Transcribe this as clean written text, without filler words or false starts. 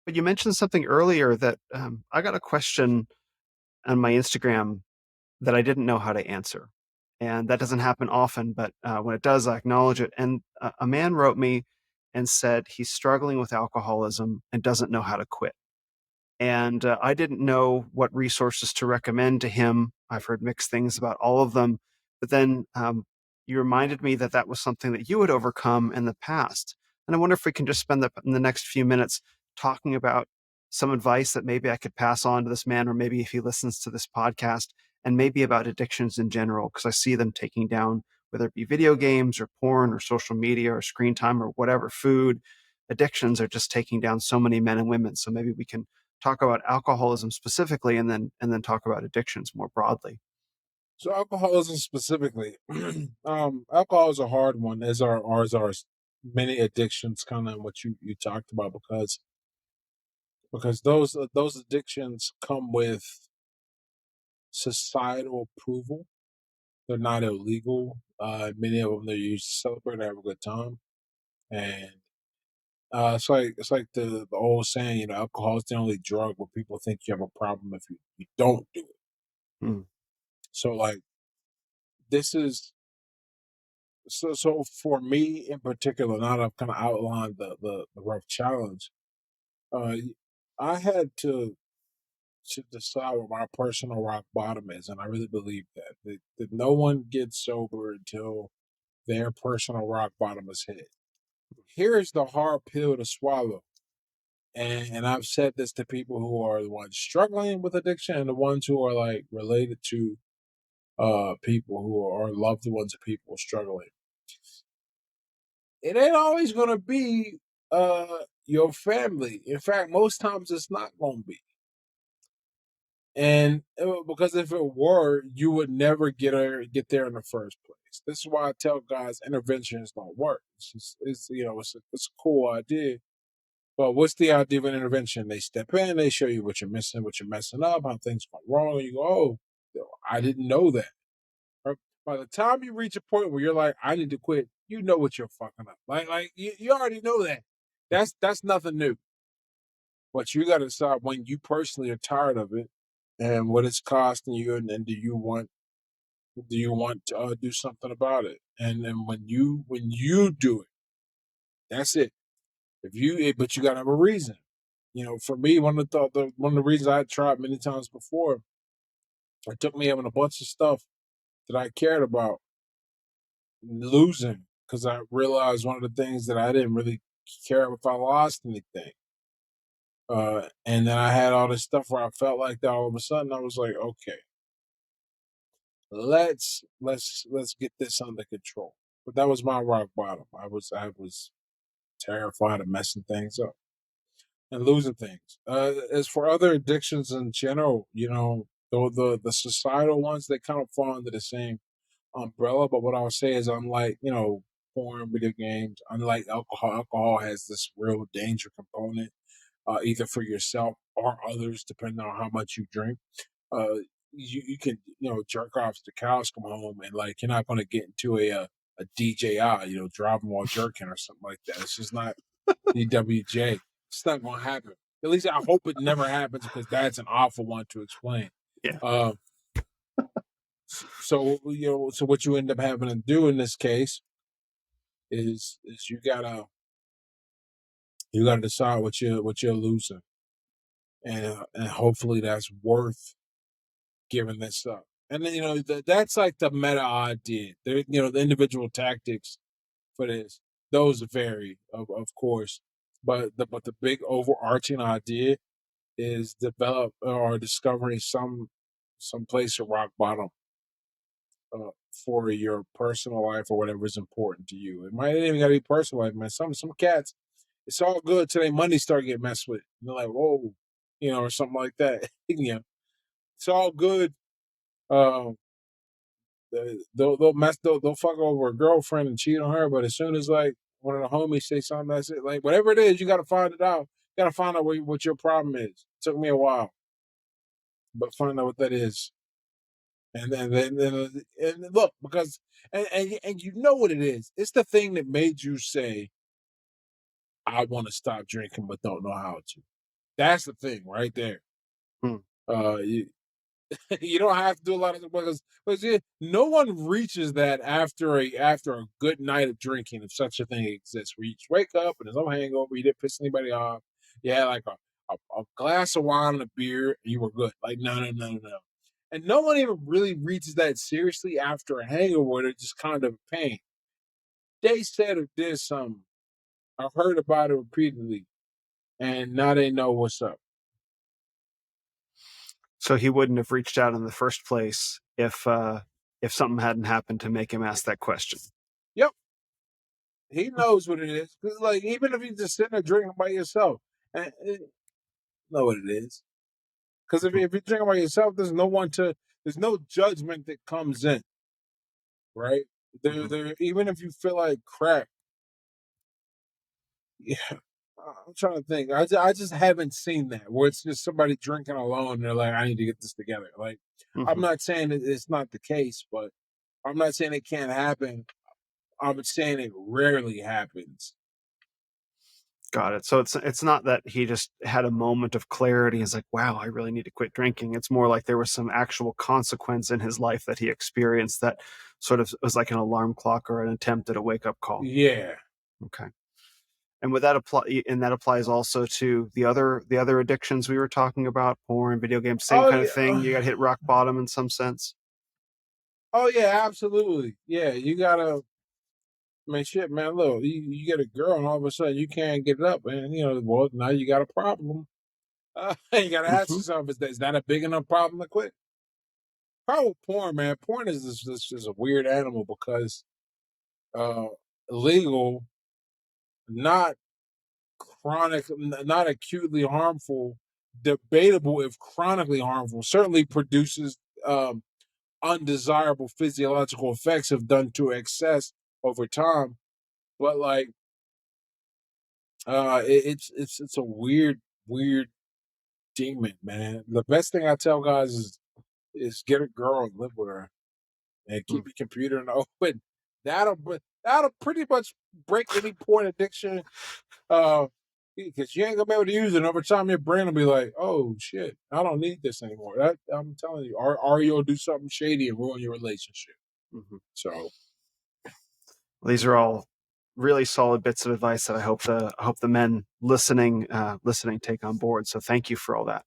But you mentioned something earlier that I got a question on my Instagram that I didn't know how to answer. And that doesn't happen often, but when it does, I acknowledge it. And a man wrote me and said he's struggling with alcoholism and doesn't know how to quit. And I didn't know what resources to recommend to him. I've heard mixed things about all of them. But then you reminded me that that was something that you had overcome in the past. And I wonder if we can just spend the next few minutes talking about some advice that maybe I could pass on to this man, or maybe if he listens to this podcast, and maybe about addictions in general, because I see them taking down, whether it be video games or porn or social media or screen time or whatever, food. Addictions are just taking down so many men and women. So maybe we can talk about alcoholism specifically, and then talk about addictions more broadly. So alcoholism specifically, alcohol is a hard one, as are many addictions, kind of what you talked about, because those addictions come with societal approval. They're not illegal. Many of them they're used to celebrate and have a good time, and it's like the old saying, alcohol is the only drug where people think you have a problem if you don't do it. Hmm. So like this is so for me in particular, now that I've kind of outlined the rough challenge, uh, I had to decide what my personal rock bottom is, and I really believe that no one gets sober until their personal rock bottom is hit. Here's the hard pill to swallow, and I've said this to people who are the ones struggling with addiction and the ones who are like related to people who are loved ones of people struggling. It ain't always gonna be your family. In fact, most times it's not gonna be. And because if it were, you would never get there in the first place. This is why I tell guys interventions don't work. It's a cool idea, but what's the idea of an intervention? They step in, they show you what you're missing, what you're messing up, how things go wrong, and you go, "Oh, I didn't know that." Right? By the time you reach a point where you're like, "I need to quit," you know what you're fucking up. Like you already know that. That's nothing new. But you got to decide when you personally are tired of it and what it's costing you, and then do you want to do something about it? And then when you do it, that's it. But you got to have a reason. For me, one of the reasons I tried many times before, it took me having a bunch of stuff that I cared about losing, because I realized one of the things that I didn't really care if I lost anything. And then I had all this stuff where I felt like that all of a sudden I was like, okay, let's get this under control. But that was my rock bottom. I was terrified of messing things up and losing things. As for other addictions in general, the societal ones, they kind of fall under the same umbrella. But what I would say is, unlike porn, video games, unlike alcohol has this real danger component, either for yourself or others, depending on how much you drink. Uh, you can jerk off to the cows come home, and like you're not going to get into a DJI, driving while jerking or something like that. It's just not DWJ. It's not going to happen. At least I hope it never happens, because that's an awful one to explain. Yeah. Uh, so what you end up having to do in this case is you gotta decide what you're losing, and hopefully that's worth giving this up. And then that's like the meta idea. There, the individual tactics for this, those vary, of course, but the big overarching idea is develop or discovering some place of rock bottom for your personal life or whatever is important to you. It might not even gotta be personal life, man. Some cats, it's all good till their money start getting messed with. And they're like, whoa, or something like that. It's all good. Um, they'll fuck over a girlfriend and cheat on her, but as soon as like one of the homies say something, that's it. Like whatever it is, you got to find it out. You got to find out what your problem is. It took me a while, but find out what that is. And look, because and you know what it is. It's the thing that made you say, "I want to stop drinking, but don't know how to." That's the thing right there. Hmm. You, you don't have to do a lot of because yeah, no one reaches that after a good night of drinking, if such a thing exists, where you just wake up and there's no hangover, you didn't piss anybody off, you had like a glass of wine and a beer, and you were good. Like no, no, no, no, no. And no one even really reaches that seriously after a hangover. They're just kind of pain. They said or did something. I've heard about it repeatedly, and now they know what's up. So he wouldn't have reached out in the first place if something hadn't happened to make him ask that question. Yep, he knows what it is. 'Cause, like, even if you just sitting there drinking by yourself, and know what it is. Because Mhm. if you're drinking by yourself, there's no judgment that comes in, right? Mhm. There, even if you feel like crap, yeah. I'm trying to think. I just haven't seen that where it's just somebody drinking alone. And they're like, I need to get this together. Like, I'm Mhm. not saying that it's not the case, but I'm not saying it can't happen. I'm saying it rarely happens. Got it. So it's not that he just had a moment of clarity. He's like, "Wow, I really need to quit drinking." It's more like there was some actual consequence in his life that he experienced that sort of was like an alarm clock or an attempt at a wake up call. Yeah. Okay. And would that apply? And that applies also to the other addictions we were talking about, porn, video games, same Oh kind of yeah. thing. You got to hit rock bottom in some sense. Oh yeah. Absolutely. Yeah. You gotta. I mean, shit, man. Look, you get a girl, and all of a sudden you can't get it up, and well, now you got a problem. You got to ask Hmm. yourself: is that a big enough problem to quit? Problem with porn, man. Porn is just a weird animal because uh, legal, not chronic, not acutely harmful, debatable if chronically harmful. Certainly produces um, undesirable physiological effects if done to excess over time. But like, it's a weird demon, man. The best thing I tell guys is get a girl and live with her and keep your computer in open. That'll pretty much break any porn addiction. Because you ain't gonna be able to use it. And over time, your brain will be like, "Oh shit, I don't need this anymore." That I'm telling you, or you'll do something shady and ruin your relationship. Hmm. So These are all really solid bits of advice that I hope the men listening take on board. So thank you for all that.